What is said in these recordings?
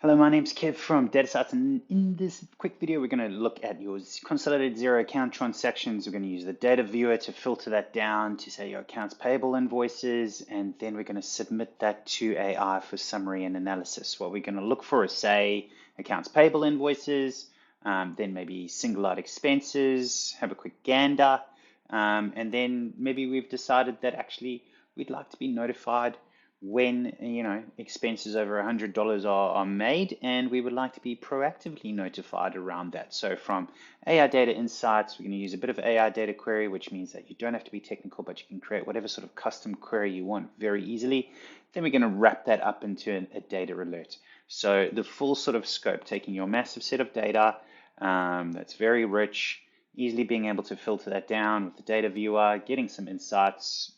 Hello, my name's Kev from dataSights, and in this quick video, we're going to look at your consolidated Xero account transactions. We're going to use the data viewer to filter that down to say your accounts payable invoices, and then we're going to submit that to AI for summary and analysis. What we're going to look for is, say, accounts payable invoices, then maybe single out expenses, have a quick gander, and then maybe we've decided that actually we'd like to be notified when expenses over $100 are made, and we would like to be proactively notified around that. So from AI data insights, we're going to use a bit of AI data query, which means that you don't have to be technical, but you can create whatever sort of custom query you want very easily. Then we're going to wrap that up into a data alert. So the full sort of scope, taking your massive set of data that's very rich, easily being able to filter that down with the data viewer, getting some insights,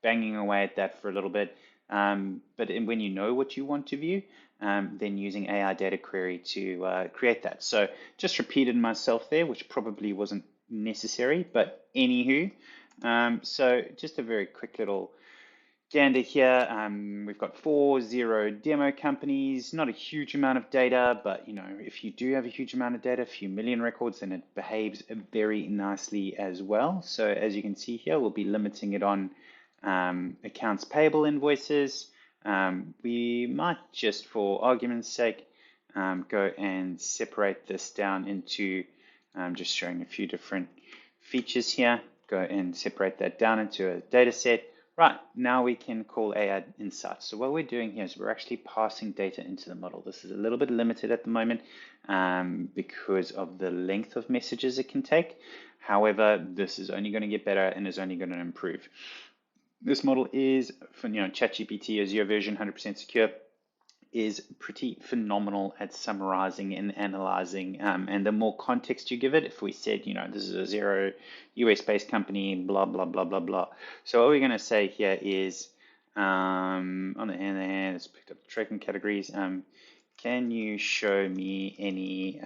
banging away at that for a little bit. But when you know what you want to view, then using AI data query to create that. So just repeated myself there, which probably wasn't necessary, but anywho. So just a very quick little gander here. We've got 4 Xero demo companies, not a huge amount of data, but if you do have a huge amount of data, a few million records, then it behaves very nicely as well. So as you can see here, we'll be limiting it on accounts payable invoices. We might just, for argument's sake, go and separate this down into, just showing a few different features here. Go and separate that down into a data set. Right, now we can call AI insights. So what we're doing here is we're actually passing data into the model. This is a little bit limited at the moment because of the length of messages it can take. However, this is only going to get better and is only going to improve. This model is, for ChatGPT Azure version 100% secure, is pretty phenomenal at summarizing and analyzing. And the more context you give it, if we said, this is a Xero US-based company, blah, blah, blah, blah, blah. So what we're going to say here is, on the hand, it's picked up the tracking categories. Can you show me any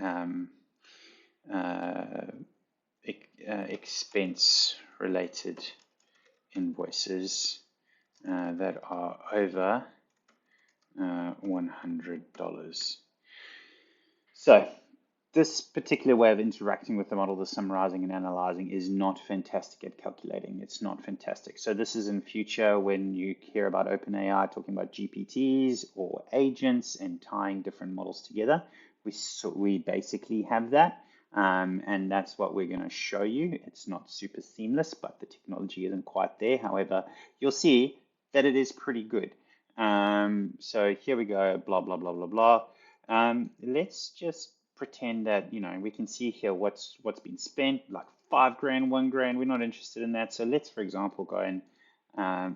expense-related invoices that are over $100. So this particular way of interacting with the model, the summarizing and analyzing, is not fantastic at calculating. It's not fantastic. So this is in future when you hear about OpenAI talking about GPTs or agents and tying different models together. We basically have that. And that's what we're going to show you. It's not super seamless, but the technology isn't quite there. However, you'll see that it is pretty good. So here we go, blah, blah, blah, blah, blah. Let's just pretend that, we can see here what's been spent, like $5 grand, $1 grand. We're not interested in that. So let's, for example, go and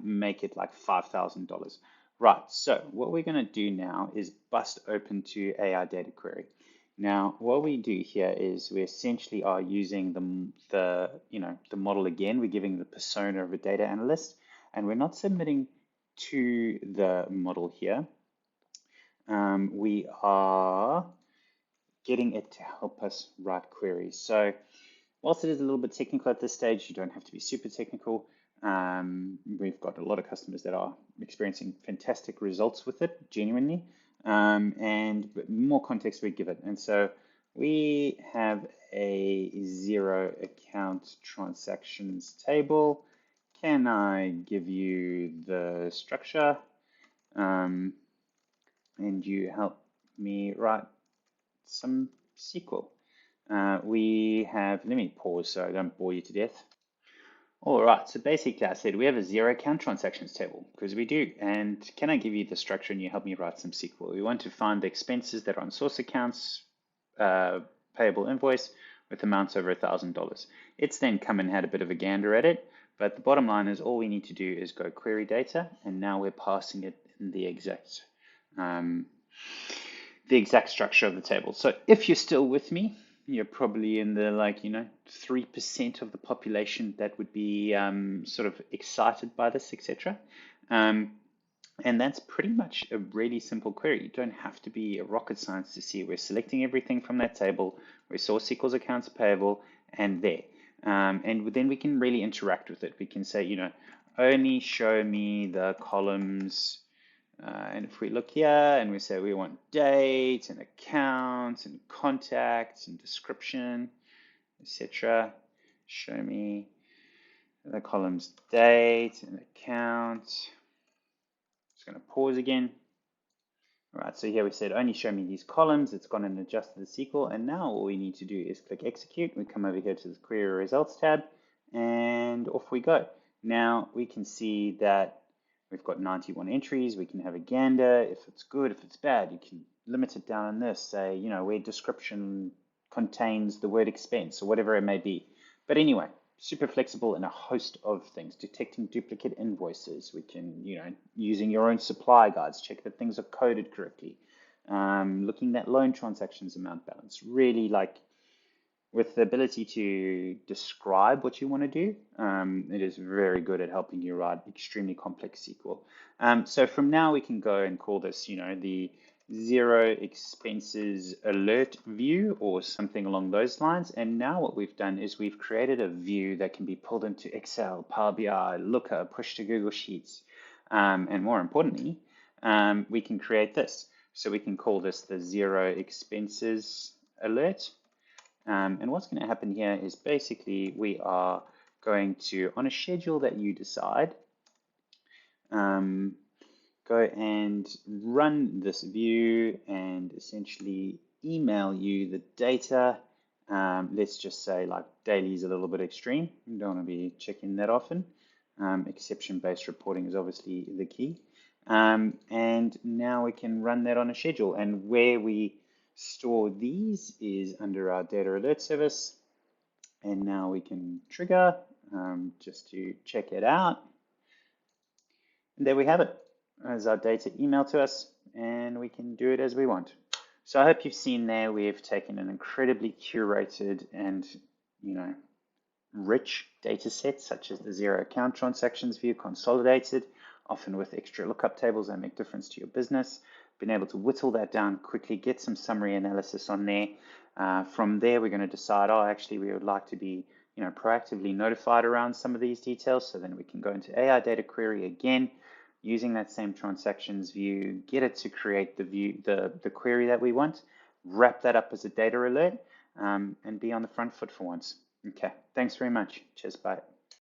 make it like $5,000. Right, so what we're going to do now is bust open to AI data query. Now, what we do here is we essentially are using the model again. We're giving the persona of a data analyst, and we're not submitting to the model here. We are getting it to help us write queries. So whilst it is a little bit technical at this stage, you don't have to be super technical. We've got a lot of customers that are experiencing fantastic results with it, genuinely. And more context we give it. And so we have a Xero Account Transactions table. Can I give you the structure? And you help me write some SQL. We have, let me pause so I don't bore you to death. All right, so basically I said we have a Xero Account Transactions table, because we do. And can I give you the structure and you help me write some SQL? We want to find the expenses that are on source accounts, payable invoice with amounts over $1,000. It's then come and had a bit of a gander at it, but the bottom line is all we need to do is go query data, and now we're passing it in the exact structure of the table. So if you're still with me, you're probably in the 3% of the population that would be sort of excited by this, etc. And that's pretty much a really simple query. You don't have to be a rocket science to see we're selecting everything from that table, where source equals accounts payable, and there. And then we can really interact with it. We can say, only show me the columns And if we look here and we say we want date and account and contacts and description, etc., show me the columns date and account. Just going to pause again. All right, so here we said only show me these columns. It's gone and adjusted the SQL, and now all we need to do is click execute. We come over here to the query results tab, and off we go. Now we can see that we've got 91 entries. We can have a gander if it's good, if it's bad. You can limit it down on this, say, you know, where description contains the word expense or whatever it may be. But anyway, super flexible in a host of things. Detecting duplicate invoices. We can, you know, using your own supply guides, check that things are coded correctly. Looking at loan transactions amount balance. Really like with the ability to describe what you want to do, it is very good at helping you write extremely complex SQL. So from now we can go and call this, you know, the Xero expenses alert view or something along those lines. And now what we've done is we've created a view that can be pulled into Excel, Power BI, Looker, push to Google Sheets. And more importantly, we can create this. So we can call this the Xero expenses alert. And what's going to happen here is basically we are going to, on a schedule that you decide, go and run this view and essentially email you the data. Let's just say like daily is a little bit extreme. You don't want to be checking that often. Exception-based reporting is obviously the key. And now we can run that on a schedule. And where we store these is under our data alert service. And now we can trigger just to check it out. And there we have it as our data emailed to us, and we can do it as we want. So I hope you've seen there we've taken an incredibly curated and, you know, rich data set such as the Xero Account Transactions view, consolidated, often with extra lookup tables that make difference to your business. Been able to whittle that down quickly, get some summary analysis on there. From there, we're going to decide, oh, actually, we would like to be, you know, proactively notified around some of these details. So then we can go into AI data query again, using that same transactions view, get it to create the view, the query that we want, wrap that up as a data alert, and be on the front foot for once. Okay, thanks very much. Cheers, bye.